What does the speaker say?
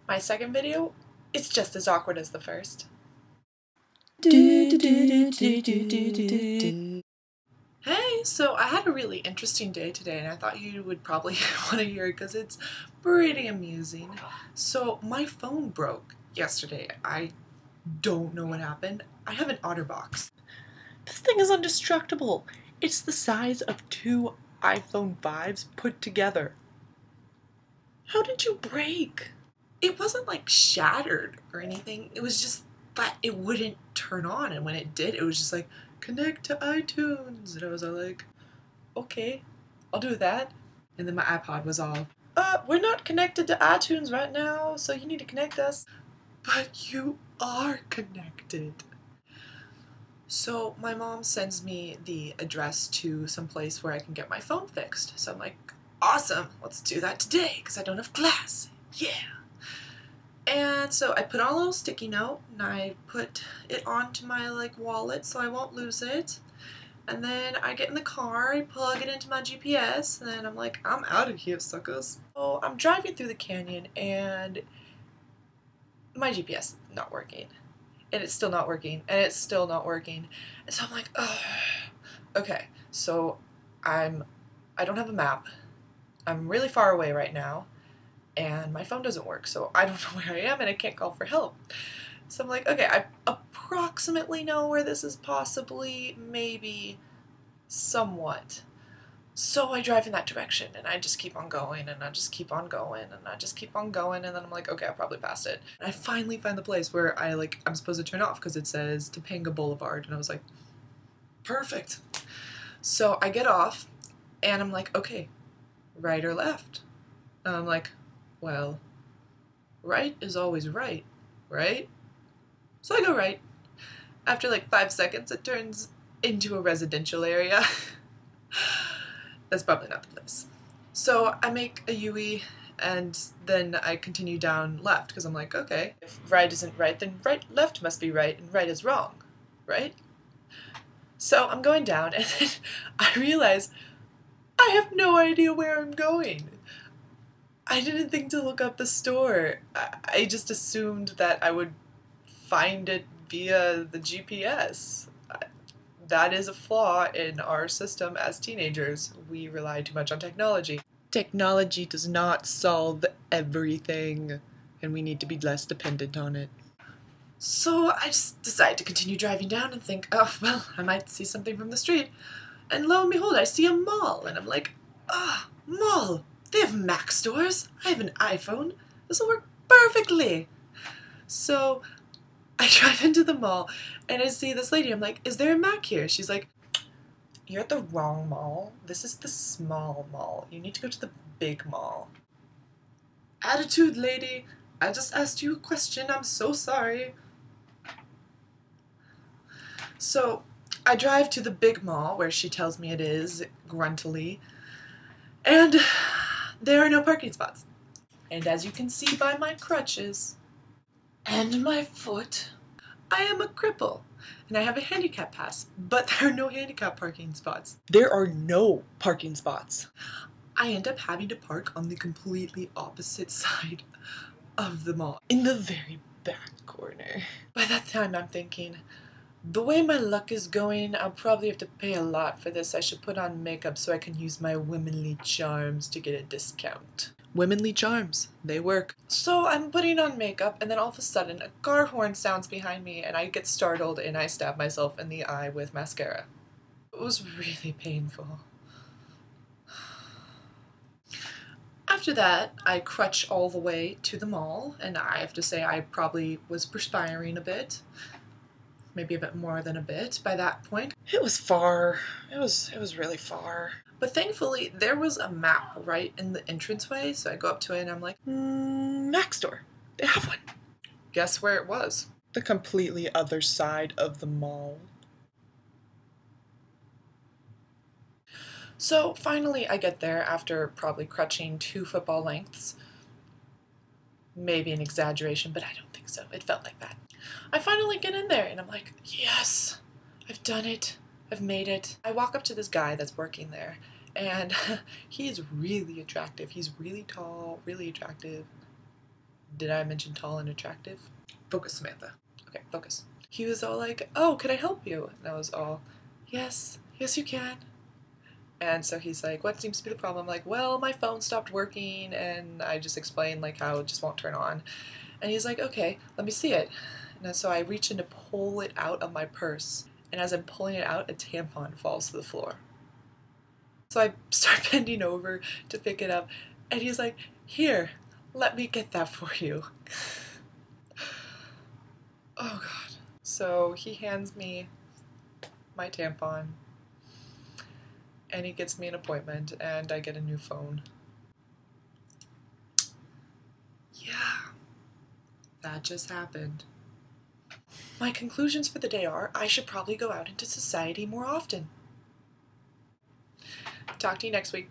My second video, it's just as awkward as the first. Hey, so I had a really interesting day today and I thought you would probably want to hear it because it's pretty amusing. So my phone broke yesterday. I don't know what happened. I have an OtterBox. This thing is indestructible. It's the size of 2 iPhone 5s put together. How did you break? It wasn't like shattered or anything. It was just that it wouldn't turn on, and when it did, it was just like, connect to iTunes. And I was all like, okay, I'll do that. And then my iPod was all, we're not connected to iTunes right now, so you need to connect us. But you are connected. So my mom sends me the address to some place where I can get my phone fixed. So I'm like, awesome, let's do that today because I don't have class. Yeah. And so I put on a little sticky note and I put it onto my wallet so I won't lose it. And then I get in the car, I plug it into my GPS, and then I'm like, I'm out of here, suckers. So I'm driving through the canyon and my GPS is not working. And it's still not working, and it's still not working. And so I'm like, ugh. Okay, so I don't have a map. I'm really far away right now, and my phone doesn't work, so I don't know where I am, and I can't call for help. So I'm like, okay, I approximately know where this is possibly, maybe, somewhat. So I drive in that direction, and I just keep on going, and I just keep on going, and I just keep on going, and then I'm like, okay, I probably passed it. And I finally find the place where I'm supposed to turn off because it says Topanga Boulevard, and I was like, perfect. So I get off, and I'm like, okay, right or left? And I'm like, well, right is always right, right? So I go right. After 5 seconds, it turns into a residential area. That's probably not the place. So I make a U-E and then I continue down left because I'm like, okay, if right isn't right, then left must be right and right is wrong, right? So I'm going down and then I realize I have no idea where I'm going. I didn't think to look up the store. I just assumed that I would find it via the GPS. That is a flaw in our system as teenagers. We rely too much on technology. Technology does not solve everything, and we need to be less dependent on it. So I just decide to continue driving down and think, oh, well, I might see something from the street. And lo and behold, I see a mall, and I'm like, mall! They have Mac stores. I have an iPhone. This will work perfectly. So I drive into the mall and I see this lady. I'm like, is there a Mac here? She's like, you're at the wrong mall. This is the small mall. You need to go to the big mall. Attitude, lady. I just asked you a question. I'm so sorry. So I drive to the big mall where she tells me it is, gruntily, and there are no parking spots. And as you can see by my crutches and my foot, I am a cripple, and I have a handicap pass, but there are no handicap parking spots. There are no parking spots. I end up having to park on the completely opposite side of the mall, in the very back corner. By that time, I'm thinking, the way my luck is going, I'll probably have to pay a lot for this. I should put on makeup so I can use my womanly charms to get a discount. Womanly charms, they work. So I'm putting on makeup, and then all of a sudden a car horn sounds behind me and I get startled and I stab myself in the eye with mascara. It was really painful. After that, I crutch all the way to the mall, and I have to say I probably was perspiring a bit. Maybe a bit more than a bit by that point. It was far. It was really far. But thankfully, there was a map right in the entranceway, so I go up to it and I'm like, Mac store. They have one. Guess where it was? The completely other side of the mall. So finally I get there after probably crutching 2 football lengths. Maybe an exaggeration, but I don't think so. It felt like that. I finally get in there and I'm like, yes, I've done it. I've made it. I walk up to this guy that's working there and he's really attractive. He's really tall, really attractive, Did I mention tall and attractive? Focus, Samantha. Okay, focus. He was all like, oh, can I help you? And I was all, yes, yes you can. And so he's like, what seems to be the problem? I'm like, well, my phone stopped working, and I just explained like how it just won't turn on. And he's like, okay, let me see it. And so I reach in to pull it out of my purse, and as I'm pulling it out, a tampon falls to the floor. So I start bending over to pick it up, and he's like, here, let me get that for you. Oh God. So he hands me my tampon, and he gets me an appointment, and I get a new phone. Yeah, that just happened. My conclusions for the day are I should probably go out into society more often. Talk to you next week.